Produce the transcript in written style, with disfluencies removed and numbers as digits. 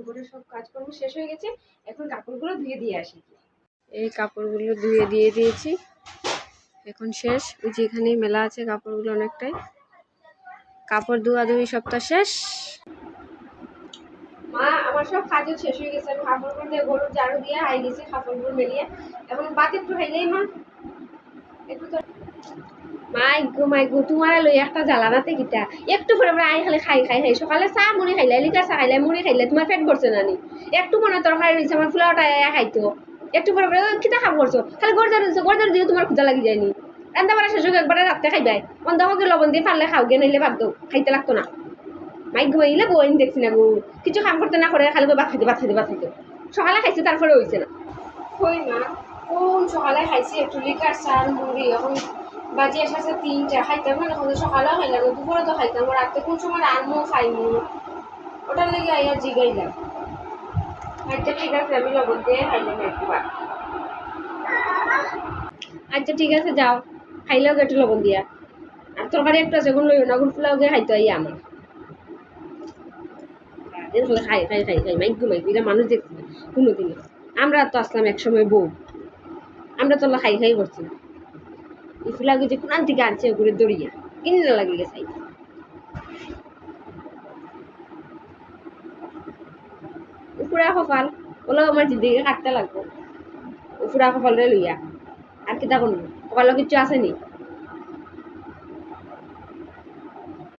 করে সব কাজকর্ম শেষ হয়ে গেছে, এখন কাপড়গুলো ধুয়ে দিয়ে আসি। এই কাপড়গুলো ধুয়ে দিয়ে দিয়েছি, এখন শেষ। ওই যে এখানেই মেলা আছে কাপড়গুলো অনেকটাই। কাপড় ধোয়াধুয়ি সপ্তাহ শেষ। মা আমার সব কাজও শেষ হয়ে গেছে, আমি কাপড়গুলো দিয়ে গরুর ঝাড়ু দিয়ে আই গেছি, কাপড়গুলো মেলিয়ে এখন বাদ একটু খাইলেই মা একটু তো মাইগো তোমার লই একটা জ্বালানাতে কিটা একটু পরে আই খালি খাই খাই খাই সকালে চা মুড়ি খাইলে লিটার চা খাইলে মুড়ি খাইলে তোমার পেট ভরছে না নি? একটু মনে তরকারি রয়েছে আমার ফুলাওটা খাইতো একটু পরে কিতা খাব করছো খালি গরদার দিয়ে তোমার ক্ষুদা লাগি যায়নি? রান্না বাড়া শেষ হোক একবারে রাত্রে খাইবাই অন্ধ হোক লবণ দিয়ে পারলে খাও গে নাইলে বাদ দাও, খাইতে লাগতো না। মাইক ঘুমাইলে বইন দেখছি না গো, কিছু কাম করতে না করে খালি ভাত খাইতে সকালে খাইছে তারপরে হয়েছে না। কই মা কোন সকালে খাইছি একটু লিকার চা মুড়ি, এখন বাজি এসেছে 3টা, খাইতাম না এখন সকালেও খাইলাম, দুপুরে তো খাইতাম, রাতে কোন সময় আনমো খাইমু ওটার লেগে আইয়া জিগাইলাম। আচ্ছা ঠিক আছে আমি লবণ দিয়ে খাইলাম একবার। আচ্ছা ঠিক আছে যাও খাইলেও একটু লবণ দিয়া, আর তরকারি একটু আছে এখন লইও না, এখন ফুলাও গিয়ে খাইতে আইয়া আমার খাই খাই খাই খাই মাইকু এটা মানুষ দেখছি না কোনোদিনও। আমরা তো আসলাম একসময় বউ, আমরা তো খাই খাই করছি না। এই ফুলাগুলো যে কোন থেকে আনছে ওগুলো দড়িয়া কিনে লাগে গেছে। ফুরা কপাল ওগুলো আমার জিদিকে কাটতে লাগবো, ফুরা কপালরে লইয়া আর কিতা করবো, কপালও কিছু আছে নি?